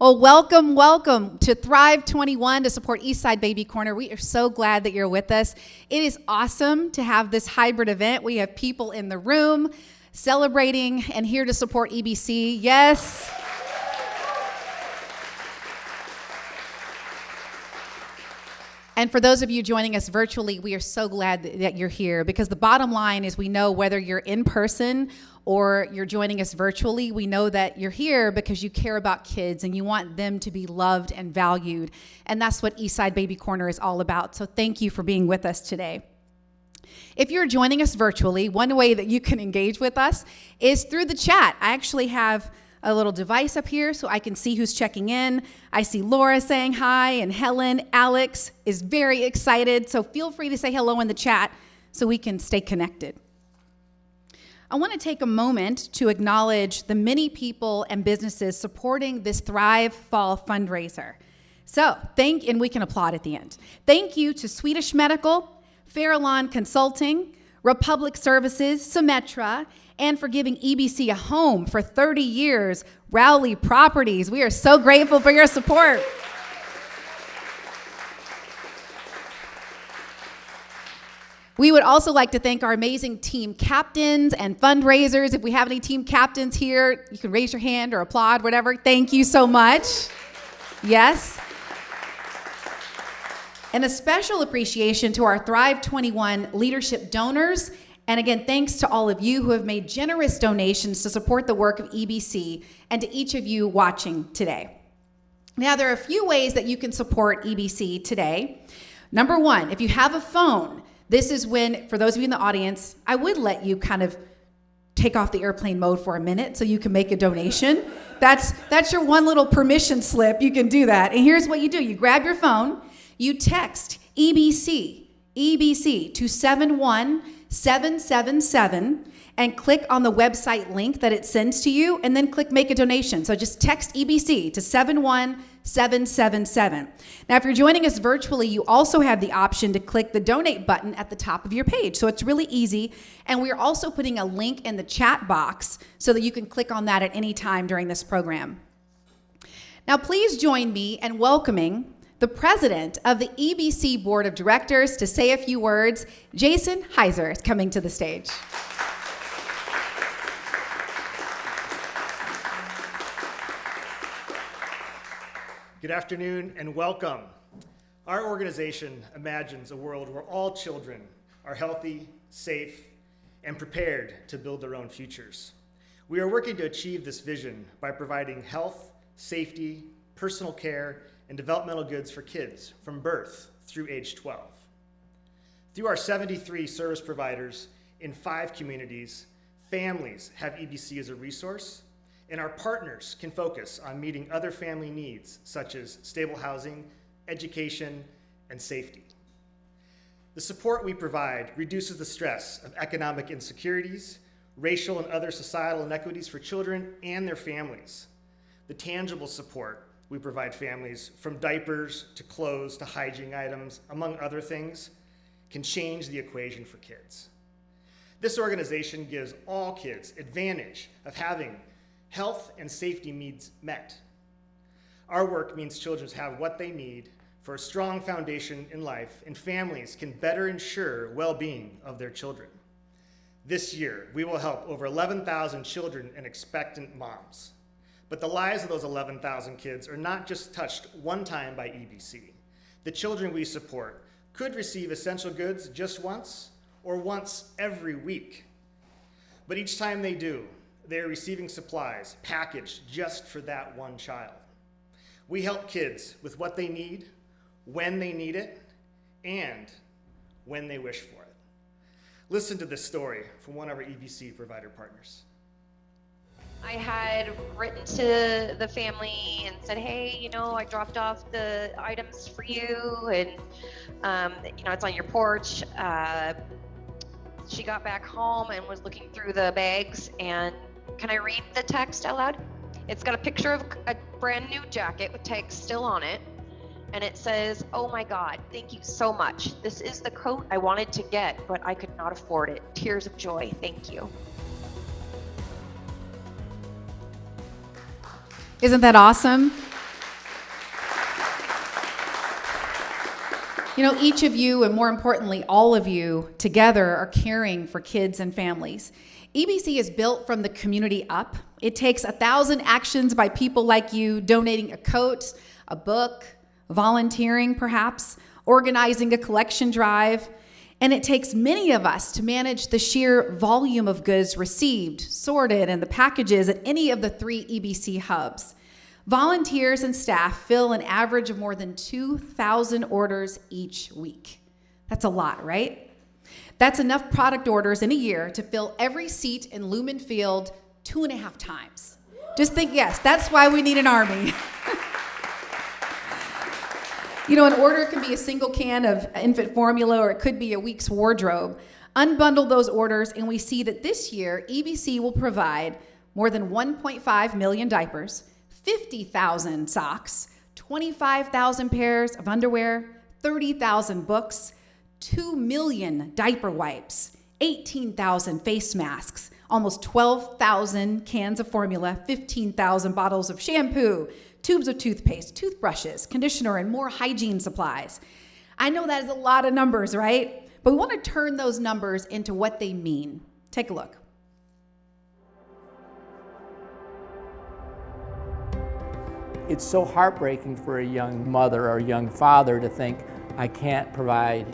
Well, welcome to THRIVE21 to support Eastside Baby Corner. We are so glad that you're with us. It is awesome to have this hybrid event. We have people in the room celebrating and here to support EBC. Yes. And for those of you joining us virtually, we are so glad that you're here, because the bottom line is we know whether you're in person or you're joining us virtually, we know that you're here because you care about kids and you want them to be loved and valued. And that's what Eastside Baby Corner is all about. So thank you for being with us today. If you're joining us virtually, one way that you can engage with us is through the chat. I actually have a little device up here so I can see who's checking in. I see Laura saying hi, and Helen. Alex is very excited, so feel free to say hello in the chat so we can stay connected. I want to take a moment to acknowledge the many people and businesses supporting this Thrive Fall fundraiser. So and we can applaud at the end. Thank you to Swedish Medical, Farallon Consulting, Republic Services, Symetra, and for giving EBC a home for 30 years, Rowley Properties. We are so grateful for your support. We would also like to thank our amazing team captains and fundraisers. If we have any team captains here, you can raise your hand or applaud, whatever. Thank you so much. Yes. And a special appreciation to our THRIVE21 leadership donors. And again, thanks to all of you who have made generous donations to support the work of EBC, and to each of you watching today. Now, there are a few ways that you can support EBC today. Number one, if you have a phone, this is when, for those of you in the audience, I would let you kind of take off the airplane mode for a minute so you can make a donation. That's your one little permission slip. You can do that. And here's what you do. You grab your phone, you text EBC to 71777 and click on the website link that it sends to you, and then click make a donation. So just text EBC to 71777. Now, if you're joining us virtually, you also have the option to click the donate button at the top of your page. So it's really easy. And we're also putting a link in the chat box so that you can click on that at any time during this program. Now, please join me in welcoming the president of the EBC Board of Directors to say a few words. Jason Heiser is coming to the stage. Good afternoon and welcome. Our organization imagines a world where all children are healthy, safe, and prepared to build their own futures. We are working to achieve this vision by providing health, safety, personal care, and developmental goods for kids from birth through age 12. Through our 73 service providers in 5 communities, families have EBC as a resource, and our partners can focus on meeting other family needs such as stable housing, education, and safety. The support we provide reduces the stress of economic insecurities, racial and other societal inequities for children and their families. The tangible support we provide families, from diapers to clothes to hygiene items, among other things, can change the equation for kids. This organization gives all kids advantage of having health and safety needs met. Our work means children have what they need for a strong foundation in life, and families can better ensure well-being of their children. This year, we will help over 11,000 children and expectant moms. But the lives of those 11,000 kids are not just touched one time by EBC. The children we support could receive essential goods just once or once every week. But each time they do, they are receiving supplies packaged just for that one child. We help kids with what they need, when they need it, and when they wish for it. Listen to this story from one of our EBC provider partners. I had written to the family and said, hey, you know, I dropped off the items for you, and you know, it's on your porch. She got back home and was looking through the bags, and can I read the text out loud? It's got a picture of a brand new jacket with tags still on it, and it says, oh my God, thank you so much. This is the coat I wanted to get, but I could not afford it. Tears of joy, thank you. Isn't that awesome? You know, each of you, and more importantly, all of you together are caring for kids and families. EBC is built from the community up. It takes 1,000 actions by people like you, donating a coat, a book, volunteering perhaps, organizing a collection drive. And it takes many of us to manage the sheer volume of goods received, sorted, and the packages at any of the 3 EBC hubs. Volunteers and staff fill an average of more than 2,000 orders each week. That's a lot, right? That's enough product orders in a year to fill every seat in Lumen Field 2.5 times. Just think, yes, that's why we need an army. You know, an order could be a single can of infant formula, or it could be a week's wardrobe. Unbundle those orders, and we see that this year, EBC will provide more than 1.5 million diapers, 50,000 socks, 25,000 pairs of underwear, 30,000 books, 2 million diaper wipes, 18,000 face masks, almost 12,000 cans of formula, 15,000 bottles of shampoo, tubes of toothpaste, toothbrushes, conditioner, and more hygiene supplies. I know that is a lot of numbers, right? But we want to turn those numbers into what they mean. Take a look. It's so heartbreaking for a young mother or a young father to think, I can't provide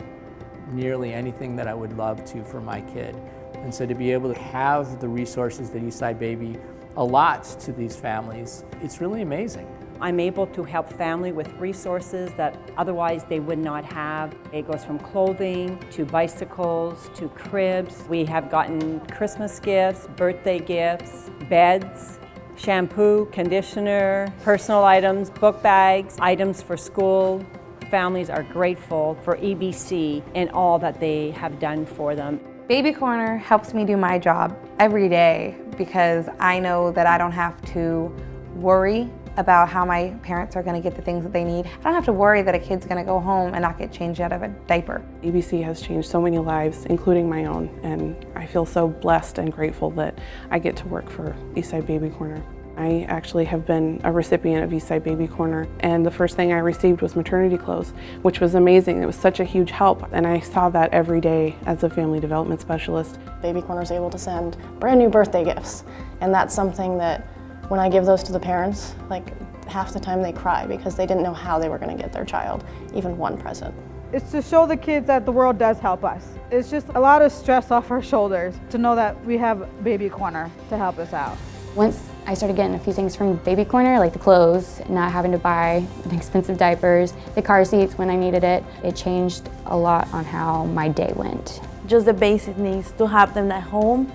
nearly anything that I would love to for my kid. And so to be able to have the resources that Eastside Baby allots to these families, it's really amazing. I'm able to help family with resources that otherwise they would not have. It goes from clothing to bicycles to cribs. We have gotten Christmas gifts, birthday gifts, beds, shampoo, conditioner, personal items, book bags, items for school. Families are grateful for EBC and all that they have done for them. Baby Corner helps me do my job every day because I know that I don't have to worry about how my parents are going to get the things that they need. I don't have to worry that a kid's going to go home and not get changed out of a diaper. EBC has changed so many lives, including my own, and I feel so blessed and grateful that I get to work for Eastside Baby Corner. I actually have been a recipient of Eastside Baby Corner, and the first thing I received was maternity clothes, which was amazing. It was such a huge help, and I saw that every day as a family development specialist. Baby Corner is able to send brand new birthday gifts, and that's something that when I give those to the parents, like half the time they cry because they didn't know how they were going to get their child even one present. It's to show the kids that the world does help us. It's just a lot of stress off our shoulders to know that we have Baby Corner to help us out. Once I started getting a few things from Baby Corner, like the clothes, not having to buy expensive diapers, the car seats when I needed it, it changed a lot on how my day went. Just the basic needs, to have them at home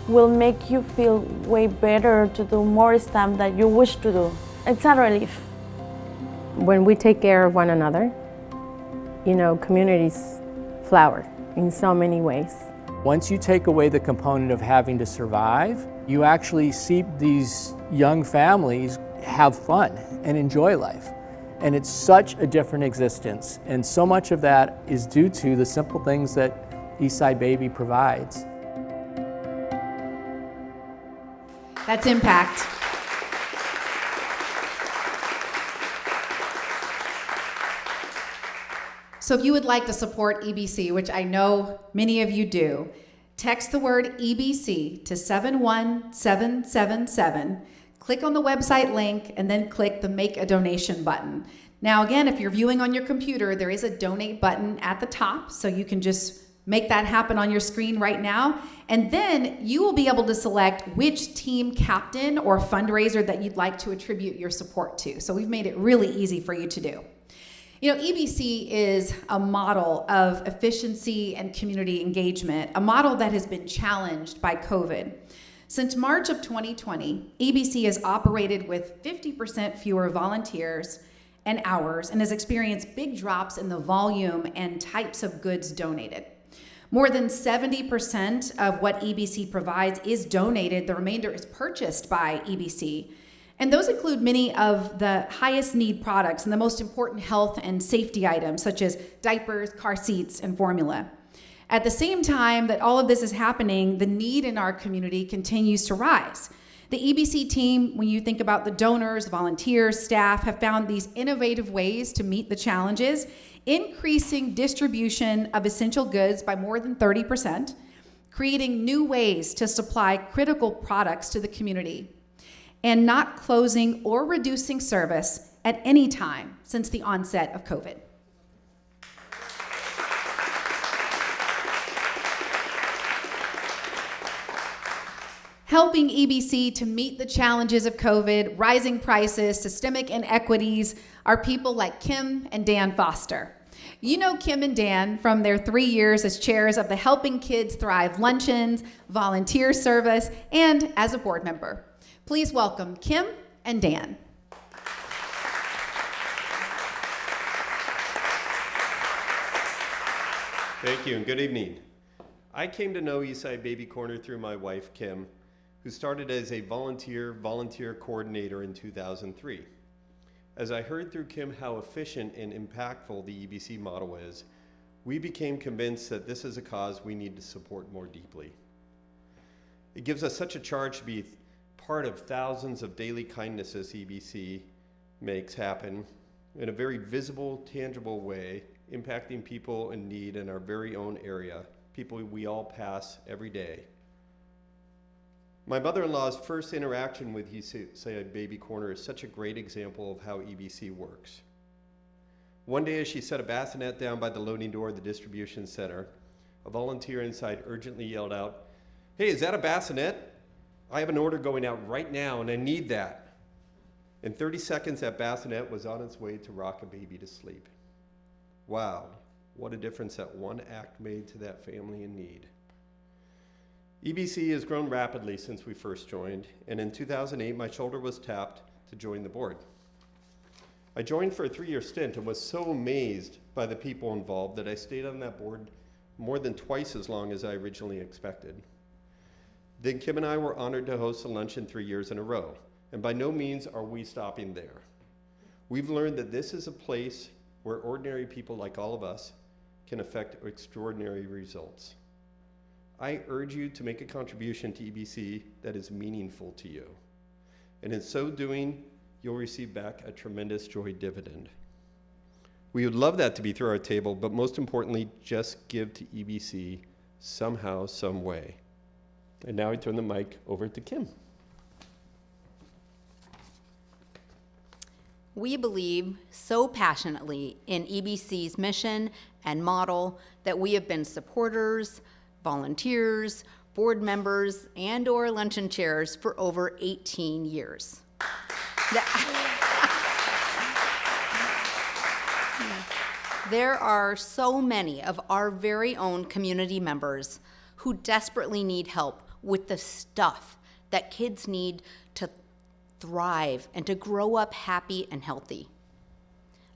will make you feel way better to do more stuff that you wish to do. It's a relief. When we take care of one another, you know, communities flower in so many ways. Once you take away the component of having to survive, you actually see these young families have fun and enjoy life. And it's such a different existence. And so much of that is due to the simple things that Eastside Baby provides. That's impact. So if you would like to support EBC, which I know many of you do, text the word EBC to 71777, click on the website link, and then click the Make a Donation button. Now again, if you're viewing on your computer, there is a donate button at the top, so you can just make that happen on your screen right now. And then you will be able to select which team captain or fundraiser that you'd like to attribute your support to. So we've made it really easy for you to do. You know, EBC is a model of efficiency and community engagement, a model that has been challenged by COVID. Since March of 2020, EBC has operated with 50% fewer volunteers and hours and has experienced big drops in the volume and types of goods donated. More than 70% of what EBC provides is donated. The remainder is purchased by EBC. And those include many of the highest need products and the most important health and safety items, such as diapers, car seats, and formula. At the same time that all of this is happening, the need in our community continues to rise. The EBC team, when you think about the donors, volunteers, staff, have found these innovative ways to meet the challenges, increasing distribution of essential goods by more than 30%, creating new ways to supply critical products to the community, and not closing or reducing service at any time since the onset of COVID. Helping EBC to meet the challenges of COVID, rising prices, systemic inequities, are people like Kim and Dan Foster. You know Kim and Dan from their 3 years as chairs of the Helping Kids Thrive luncheons, volunteer service, and as a board member. Please welcome Kim and Dan. Thank you and good evening. I came to know Eastside Baby Corner through my wife, Kim, who started as a volunteer coordinator in 2003. As I heard through Kim how efficient and impactful the EBC model is, we became convinced that this is a cause we need to support more deeply. It gives us such a charge to be part of thousands of daily kindnesses EBC makes happen in a very visible, tangible way, impacting people in need in our very own area, people we all pass every day. My mother-in-law's first interaction with Eastside Baby Corner is such a great example of how EBC works. One day as she set a bassinet down by the loading door of the distribution center, a volunteer inside urgently yelled out, "Hey, is that a bassinet? I have an order going out right now and I need that." In 30 seconds, that bassinet was on its way to rock a baby to sleep. Wow, what a difference that one act made to that family in need. EBC has grown rapidly since we first joined, and in 2008, my shoulder was tapped to join the board. I joined for a 3-year stint and was so amazed by the people involved that I stayed on that board more than twice as long as I originally expected. Then Kim and I were honored to host a luncheon 3 years in a row, and by no means are we stopping there. We've learned that this is a place where ordinary people like all of us can affect extraordinary results. I urge you to make a contribution to EBC that is meaningful to you, and in so doing, you'll receive back a tremendous joy dividend. We would love that to be through our table, but most importantly, just give to EBC somehow, some way. And now I turn the mic over to Kim. We believe so passionately in EBC's mission and model that we have been supporters, volunteers, board members, and/or luncheon chairs for over 18 years. There are so many of our very own community members who desperately need help with the stuff that kids need to thrive and to grow up happy and healthy.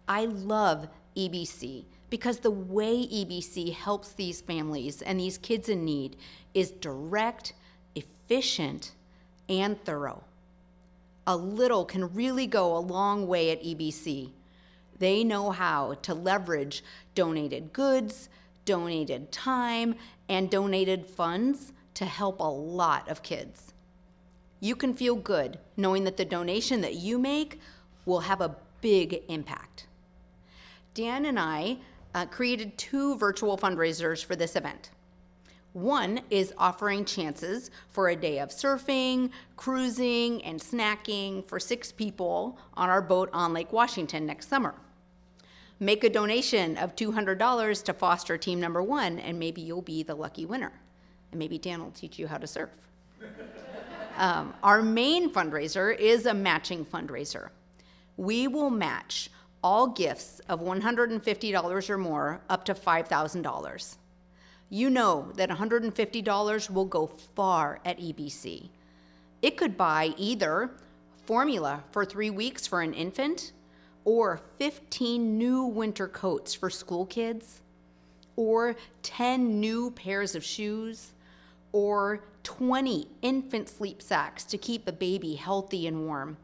I love EBC because the way EBC helps these families and these kids in need is direct, efficient, and thorough. A little can really go a long way at EBC. They know how to leverage donated goods, donated time, and donated funds to help a lot of kids. You can feel good knowing that the donation that you make will have a big impact. Dan and I created 2 virtual fundraisers for this event. One is offering chances for a day of surfing, cruising, and snacking for 6 people on our boat on Lake Washington next summer. Make a donation of $200 to foster team number 1, and maybe you'll be the lucky winner. And maybe Dan will teach you how to surf. Our main fundraiser is a matching fundraiser. We will match all gifts of $150 or more up to $5,000. You know that $150 will go far at EBC. It could buy either formula for 3 weeks for an infant, or 15 new winter coats for school kids, or 10 new pairs of shoes, or 20 infant sleep sacks to keep a baby healthy and warm,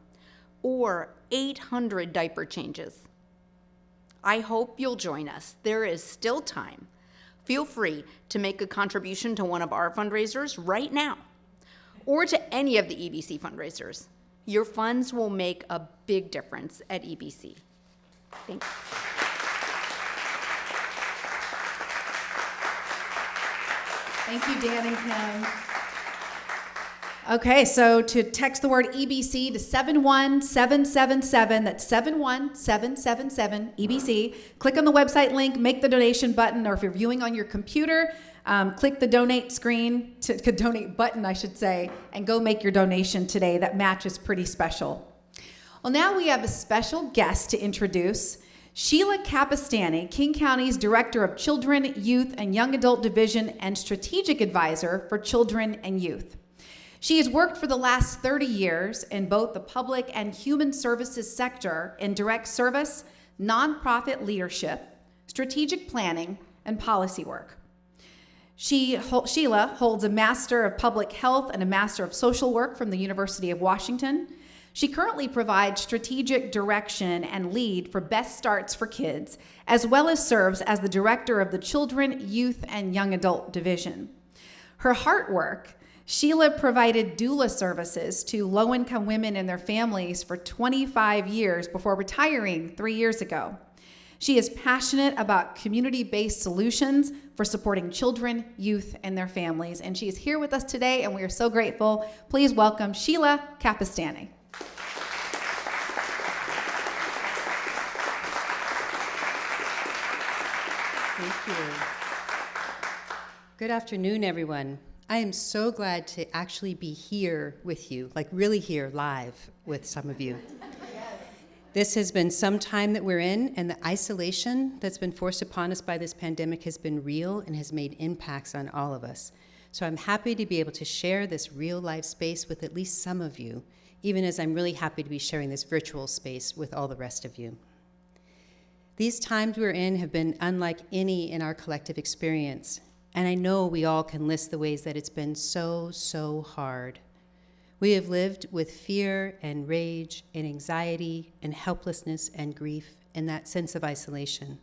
or 800 diaper changes. I hope you'll join us. There is still time. Feel free to make a contribution to one of our fundraisers right now, or to any of the EBC fundraisers. Your funds will make a big difference at EBC. Thanks. Thank you, Dan and Kim. Okay, so to text the word EBC to 71777, that's 71777, EBC. Click on the website link, make the donation button, or if you're viewing on your computer, click the donate screen, donate button, I should say, and go make your donation today. That match is pretty special. Well, now we have a special guest to introduce. Sheila Capistani, King County's Director of Children, Youth, and Young Adult Division and Strategic Advisor for Children and Youth. She has worked for the last 30 years in both the public and human services sector in direct service, nonprofit leadership, strategic planning, and policy work. Sheila holds a Master of Public Health and a Master of Social Work from the University of Washington. She currently provides strategic direction and lead for Best Starts for Kids, as well as serves as the Director of the Children, Youth, and Young Adult Division. Her heart work, Sheila provided doula services to low-income women and their families for 25 years before retiring 3 years ago. She is passionate about community-based solutions for supporting children, youth, and their families. And she is here with us today, and we are so grateful. Please welcome Sheila Capistani. Thank you. Good afternoon, everyone. I am so glad to actually be here with you, like really here live with some of you. This has been some time that we're in, and the isolation that's been forced upon us by this pandemic has been real and has made impacts on all of us. So I'm happy to be able to share this real life space with at least some of you, even as I'm really happy to be sharing this virtual space with all the rest of you. These times we're in have been unlike any in our collective experience, and I know we all can list the ways that it's been so hard. We have lived with fear and rage and anxiety and helplessness and grief and that sense of isolation.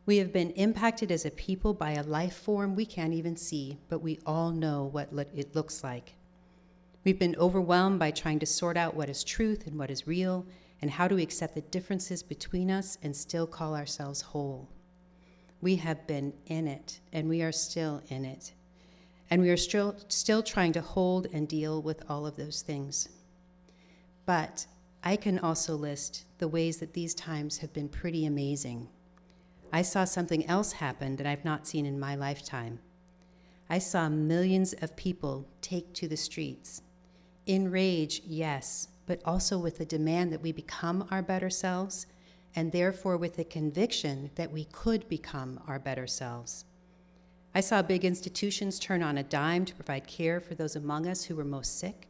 We have been impacted as a people by a life form we can't even see, but we all know what it looks like. We've been overwhelmed by trying to sort out what is truth and what is real, and how do we accept the differences between us and still call ourselves whole. We have been in it, and we are still in it. And we are still trying to hold and deal with all of those things. But I can also list the ways that these times have been pretty amazing. I saw something else happen that I've not seen in my lifetime. I saw millions of people take to the streets. In rage, yes, but also with the demand that we become our better selves, and therefore with the conviction that we could become our better selves. I saw big institutions turn on a dime to provide care for those among us who were most sick.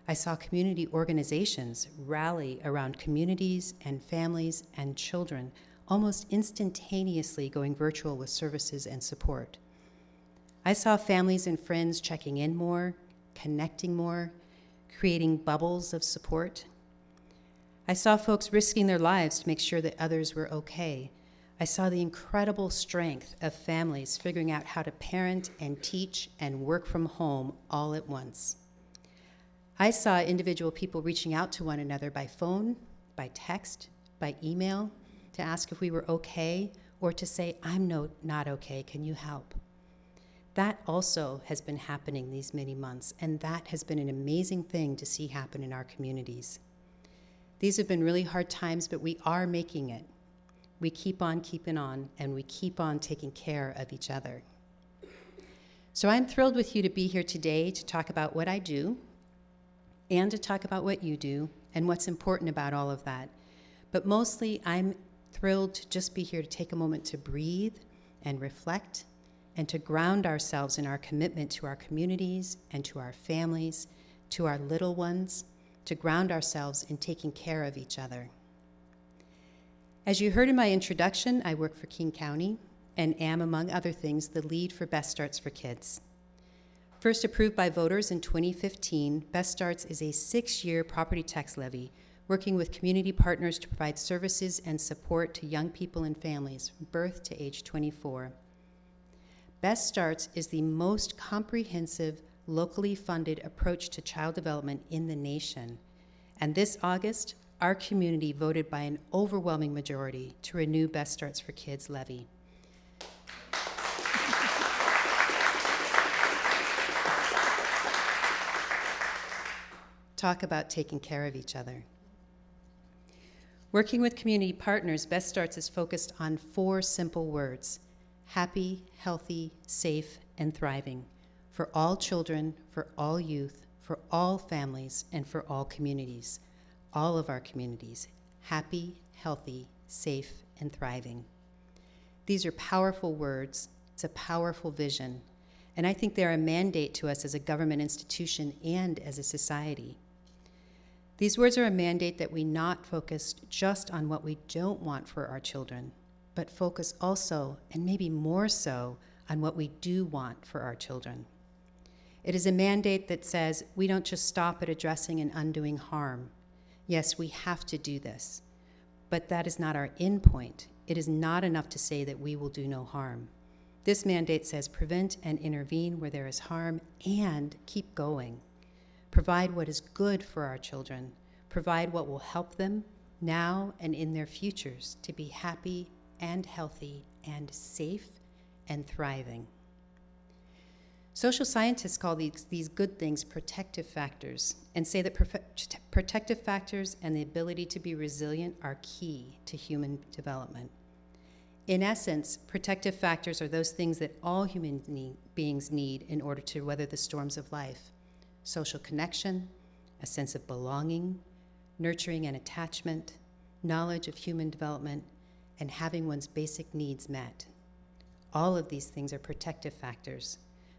I saw community organizations rally around communities and families and children, almost instantaneously going virtual with services and support. I saw families and friends checking in more, connecting more, creating bubbles of support. I saw folks risking their lives to make sure that others were okay. I saw the incredible strength of families figuring out how to parent and teach and work from home all at once. I saw individual people reaching out to one another by phone, by text, by email, to ask if we were okay, or to say, I'm not okay, can you help? That also has been happening these many months, and that has been an amazing thing to see happen in our communities. These have been really hard times, but we are making it. We keep on keeping on, and we keep on taking care of each other. So I'm thrilled with you to be here today to talk about what I do, and to talk about what you do, and what's important about all of that. But mostly, I'm thrilled to just be here to take a moment to breathe and reflect, and to ground ourselves in our commitment to our communities and to our families, to our little ones, to ground ourselves in taking care of each other. As you heard in my introduction, I work for King County and am, among other things, the lead for Best Starts for Kids. First approved by voters in 2015, Best Starts is a 6-year property tax levy working with community partners to provide services and support to young people and families from birth to age 24. Best Starts is the most comprehensive, locally funded approach to child development in the nation. And this August, our community voted by an overwhelming majority to renew Best Starts for Kids levy. Talk about taking care of each other. Working with community partners, Best Starts is focused on 4 simple words: happy, healthy, safe, and thriving, for all children, for all youth, for all families, and for all communities. All of our communities, happy, healthy, safe, and thriving. These are powerful words. It's a powerful vision. And I think they're a mandate to us as a government institution and as a society. These words are a mandate that we not focus just on what we don't want for our children, but focus also, and maybe more so, on what we do want for our children. It is a mandate that says we don't just stop at addressing and undoing harm. Yes, we have to do this, but that is not our end point. It is not enough to say that we will do no harm. This mandate says prevent and intervene where there is harm and keep going. Provide what is good for our children. Provide what will help them now and in their futures to be happy and healthy and safe and thriving. Social scientists call these good things protective factors and say that protective factors and the ability to be resilient are key to human development. In essence, protective factors are those things that all human beings need in order to weather the storms of life: social connection, a sense of belonging, nurturing and attachment, knowledge of human development, and having one's basic needs met. All of these things are protective factors,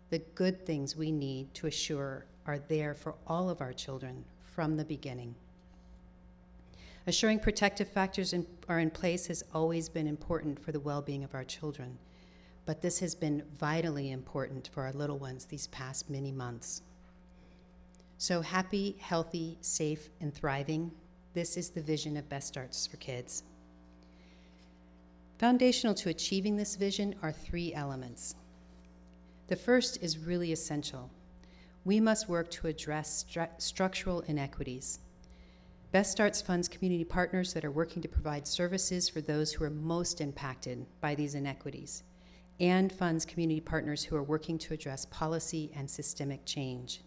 the good things we need to assure are there for all of our children from the beginning. Assuring protective factors are in place has always been important for the well-being of our children, but this has been vitally important for our little ones these past many months. So happy, healthy, safe, and thriving, this is the vision of Best Starts for Kids. Foundational to achieving this vision are 3 elements. The first is really essential. We must work to address structural inequities. Best Starts funds community partners that are working to provide services for those who are most impacted by these inequities, and funds community partners who are working to address policy and systemic change.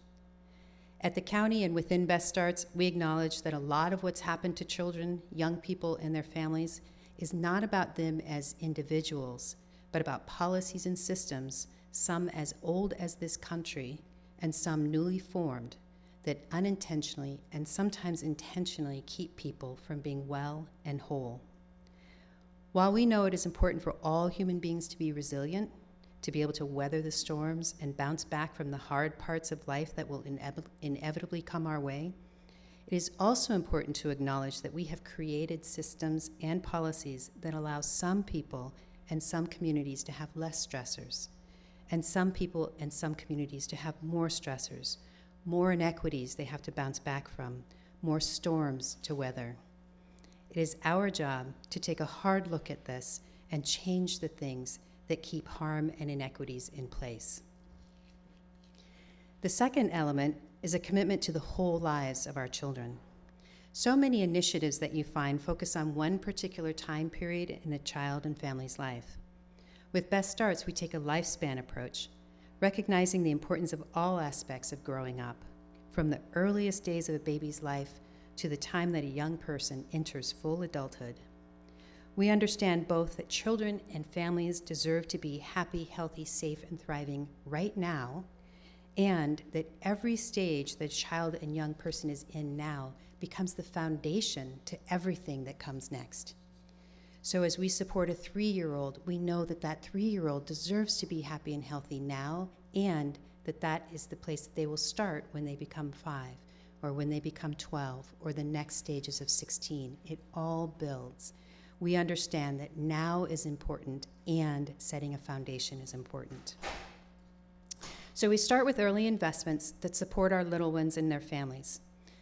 At the county and within Best Starts, we acknowledge that a lot of what's happened to children, young people, and their families is not about them as individuals, but about policies and systems, some as old as this country and some newly formed, that unintentionally and sometimes intentionally keep people from being well and whole. While we know it is important for all human beings to be resilient, to be able to weather the storms and bounce back from the hard parts of life that will inevitably come our way, it is also important to acknowledge that we have created systems and policies that allow some people and some communities to have less stressors, and some people and some communities to have more stressors, more inequities they have to bounce back from, more storms to weather. It is our job to take a hard look at this and change the things that keep harm and inequities in place. The second element is a commitment to the whole lives of our children. So many initiatives that you find focus on one particular time period in a child and family's life. With Best Starts, we take a lifespan approach, recognizing the importance of all aspects of growing up, from the earliest days of a baby's life to the time that a young person enters full adulthood. We understand both that children and families deserve to be happy, healthy, safe, and thriving right now, and that every stage that a child and young person is in now becomes the foundation to everything that comes next. So as we support a 3-year-old, we know that that 3-year-old deserves to be happy and healthy now, and that that is the place that they will start when they become 5, or when they become 12, or the next stages of 16. It all builds. We understand that now is important and setting a foundation is important. So we start with early investments that support our little ones and their families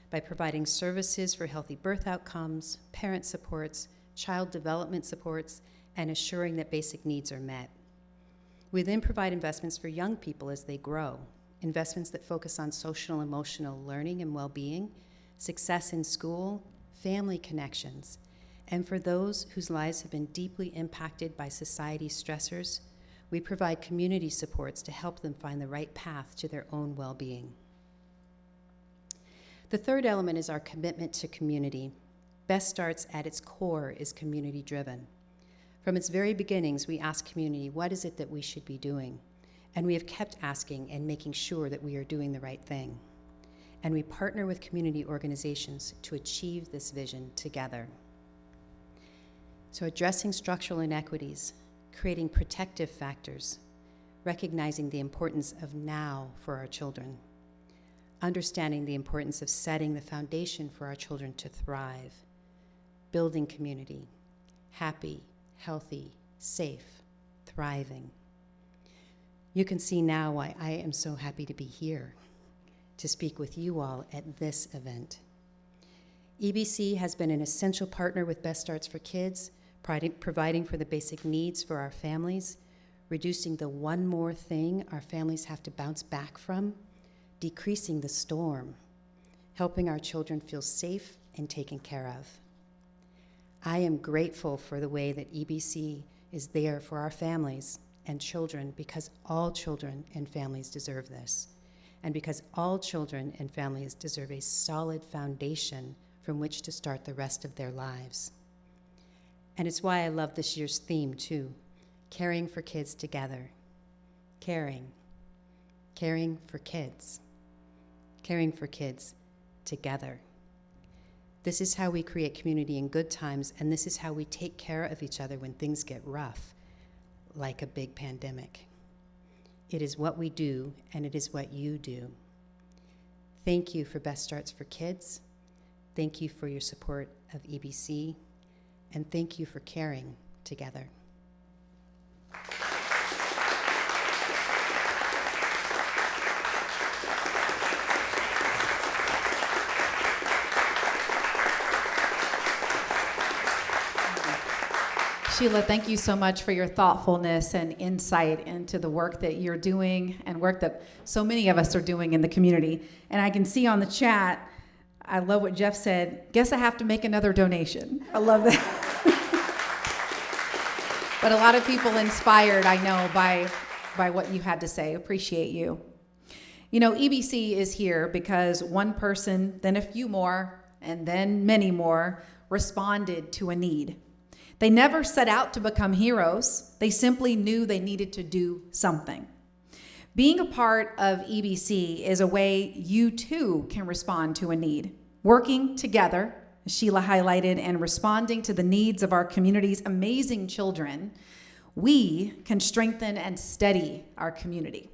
by providing services for healthy birth outcomes, parent supports, child development supports, and assuring that basic needs are met. We then provide investments for young people as they grow, investments that focus on social and emotional learning and well-being, success in school, family connections, and for those whose lives have been deeply impacted by society's stressors, we provide community supports to help them find the right path to their own well-being. The third element is our commitment to community. Best Starts at its core is community-driven. From its very beginnings, we asked community, what is it that we should be doing? And we have kept asking and making sure that we are doing the right thing. And we partner with community organizations to achieve this vision together. So addressing structural inequities, creating protective factors, recognizing the importance of now for our children, understanding the importance of setting the foundation for our children to thrive, building community, happy, healthy, safe, thriving. You can see now why I am so happy to be here, to speak with you all at this event. EBC has been an essential partner with Best Starts for Kids, providing for the basic needs for our families, reducing the one more thing our families have to bounce back from, decreasing the storm, helping our children feel safe and taken care of. I am grateful for the way that EBC is there for our families and children, because all children and families deserve this, and because all children and families deserve a solid foundation from which to start the rest of their lives. And it's why I love this year's theme too, caring for kids together. Caring for kids together. This is how we create community in good times, and this is how we take care of each other when things get rough, like a big pandemic. It is what we do, and it is what you do. Thank you for Best Starts for Kids. Thank you for your support of EBC, and thank you for caring together. Sheila, thank you so much for your thoughtfulness and insight into the work that you're doing and work that so many of us are doing in the community. And I can see on the chat, I love what Jeff said, guess I have to make another donation. I love that. But a lot of people inspired, I know, by what you had to say. Appreciate you. You know, EBC is here because one person, then a few more, and then many more responded to a need. They never set out to become heroes. They simply knew they needed to do something. Being a part of EBC is a way you too can respond to a need. Working together, as Sheila highlighted, and responding to the needs of our community's amazing children, we can strengthen and steady our community.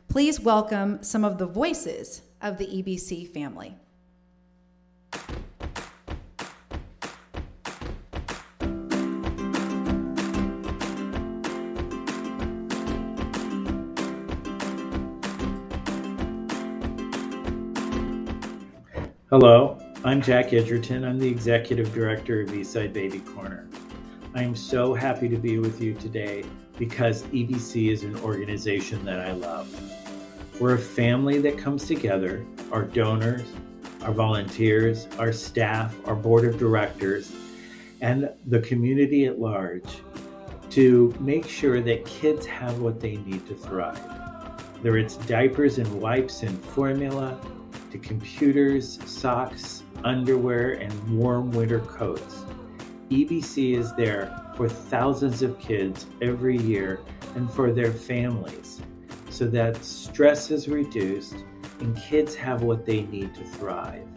Please welcome some of the voices of the EBC family. Hello, I'm Jack Edgerton. I'm the Executive Director of Eastside Baby Corner. I am so happy to be with you today because EBC is an organization that I love. We're a family that comes together, our donors, our volunteers, our staff, our board of directors, and the community at large to make sure that kids have what they need to thrive. Whether it's diapers and wipes and formula, to computers, socks, underwear, and warm winter coats. EBC is there for thousands of kids every year and for their families so that stress is reduced and kids have what they need to thrive.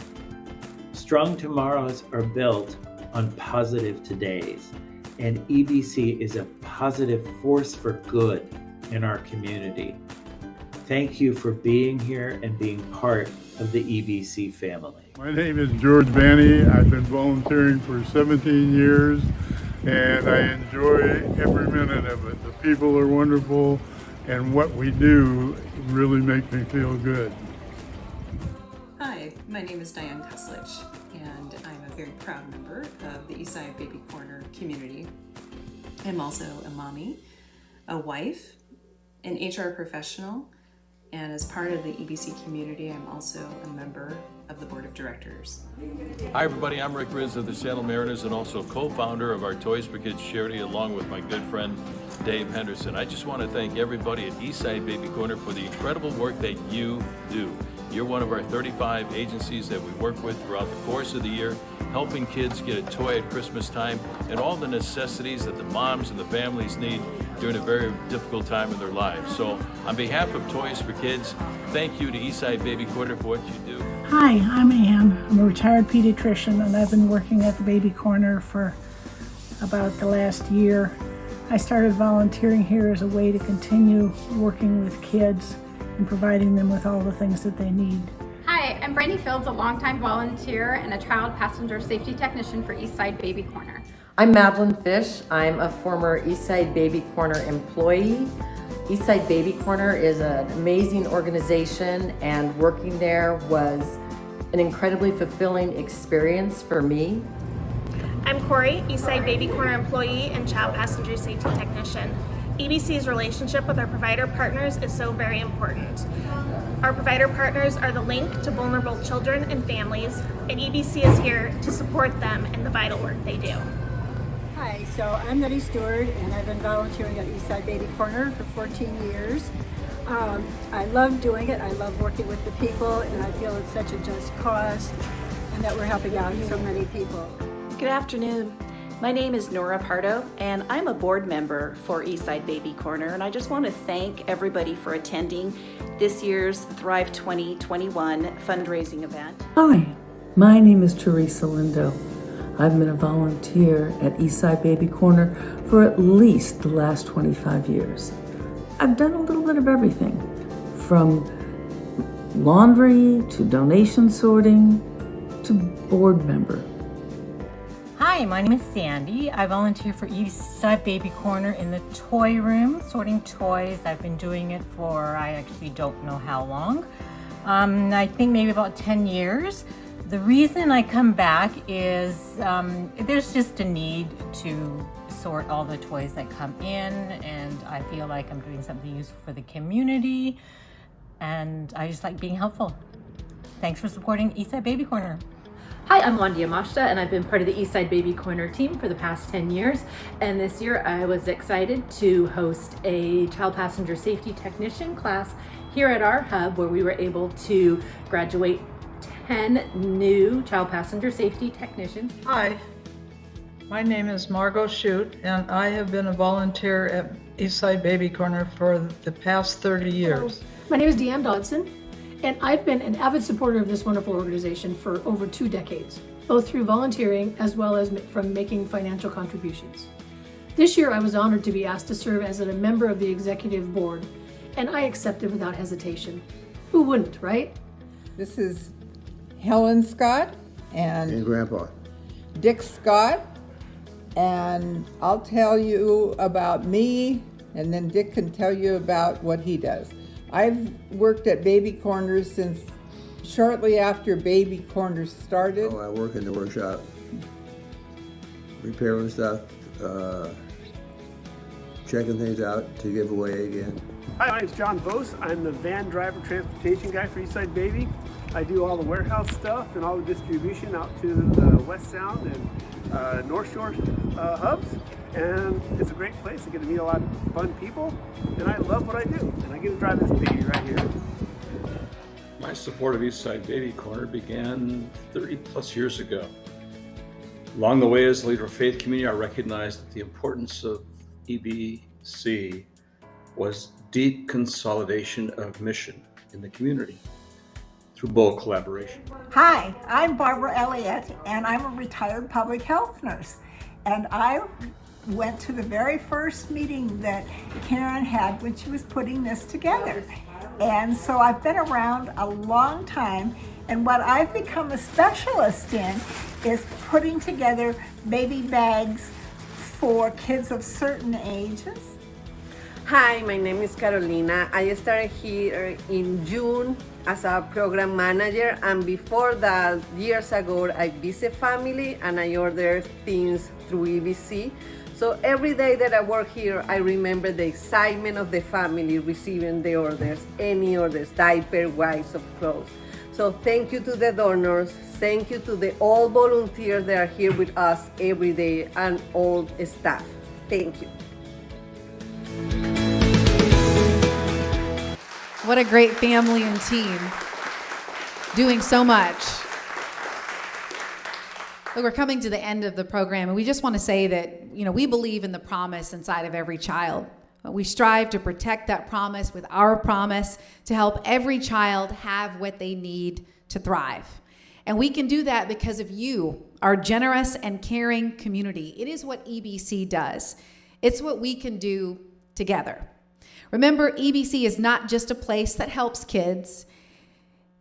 Strong tomorrows are built on positive todays, and EBC is a positive force for good in our community. Thank you for being here and being part of the EBC family. My name is George Vanny. I've been volunteering for 17 years and I enjoy every minute of it. The people are wonderful and what we do really makes me feel good. Hi, my name is Diane Kuslich and I'm a very proud member of the Eastside Baby Corner community. I'm also a mommy, a wife, an HR professional, and as part of the EBC community, I'm also a member of the board of directors. Hi everybody, I'm Rick Riz of the Seattle Mariners and also co-founder of our Toys for Kids charity along with my good friend Dave Henderson. I just want to thank everybody at Eastside Baby Corner for the incredible work that you do. You're one of our 35 agencies that we work with throughout the course of the year, helping kids get a toy at Christmas time and all the necessities that the moms and the families need during a very difficult time in their lives. So on behalf of Toys for Kids, thank you to Eastside Baby Corner for what you do. Hi, I'm Ann. I'm a retired pediatrician and I've been working at the Baby Corner for about the last year. I started volunteering here as a way to continue working with kids and providing them with all the things that they need. Hi, I'm Brandy Fields, a longtime volunteer and a child passenger safety technician for Eastside Baby Corner. I'm Madeline Fish. I'm a former Eastside Baby Corner employee. Eastside Baby Corner is an amazing organization and working there was an incredibly fulfilling experience for me. I'm Corey, Eastside Baby Corner employee and child passenger safety technician. EBC's relationship with our provider partners is so very important. Our provider partners are the link to vulnerable children and families, and EBC is here to support them in the vital work they do. Hi, so I'm Nettie Stewart and I've been volunteering at Eastside Baby Corner for 14 years. I love doing it, I love working with the people, and I feel it's such a just cause and that we're helping out so many people. Good afternoon. My name is Nora Pardo and I'm a board member for Eastside Baby Corner, and I just want to thank everybody for attending this year's Thrive 2021 fundraising event. Hi, my name is Teresa Lindo. I've been a volunteer at Eastside Baby Corner for at least the last 25 years. I've done a little bit of everything, from laundry to donation sorting to board member. Hi, my name is Sandy. I volunteer for Eastside Baby Corner in the toy room, sorting toys. I've been doing it for, I actually don't know how long. I think maybe about 10 years. The reason I come back is there's just a need to sort all the toys that come in, and I feel like I'm doing something useful for the community, and I just like being helpful. Thanks for supporting Eastside Baby Corner. Hi, I'm Wanda Yamashita, and I've been part of the Eastside Baby Corner team for the past 10 years. And this year I was excited to host a child passenger safety technician class here at our hub, where we were able to graduate 10 new child passenger safety technicians. Hi, my name is Margot Shute, and I have been a volunteer at Eastside Baby Corner for the past 30 years. Hello. My name is Deanne Dodson, and I've been an avid supporter of this wonderful organization for over 2 decades, both through volunteering as well as from making financial contributions. This year I was honored to be asked to serve as a member of the executive board, and I accepted without hesitation. Who wouldn't, right? This is Helen Scott and Grandpa Dick Scott, and I'll tell you about me, and then Dick can tell you about what he does. I've worked at Baby Corners since shortly after Baby Corners started. I work in the workshop, repairing stuff, checking things out to give away again. Hi, my name's John Vose. I'm the van driver transportation guy for Eastside Baby. I do all the warehouse stuff and all the distribution out to the West Sound and North Shore hubs. And it's a great place. I get to meet a lot of fun people, and I love what I do. And I get to drive this baby right here. My support of Eastside Baby Corner began 30 plus years ago. Along the way, as a leader of faith community, I recognized that the importance of EBC was deep consolidation of mission in the community through bold collaboration. Hi, I'm Barbara Elliott, and I'm a retired public health nurse. And I went to the very first meeting that Karen had when she was putting this together. And so I've been around a long time, and what I've become a specialist in is putting together baby bags for kids of certain ages. Hi, my name is Carolina. I started here in June as a program manager, and before that, years ago, I visit family and I order things through EBC. So every day that I work here, I remember the excitement of the family receiving the orders, any orders, diaper, wipes, of clothes. So thank you to the donors, thank you to all volunteers that are here with us every day, and all staff. Thank you. What a great family and team doing so much. Look, we're coming to the end of the program, and we just want to say that, we believe in the promise inside of every child. We strive to protect that promise with our promise to help every child have what they need to thrive. And we can do that because of you, our generous and caring community. It is what EBC does. It's what we can do together. Remember, EBC is not just a place that helps kids.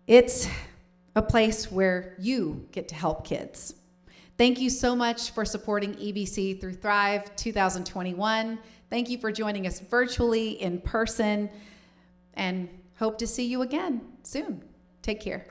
It's a place where you get to help kids. Thank you so much for supporting EBC through Thrive 2021. Thank you for joining us virtually, in person, and hope to see you again soon. Take care.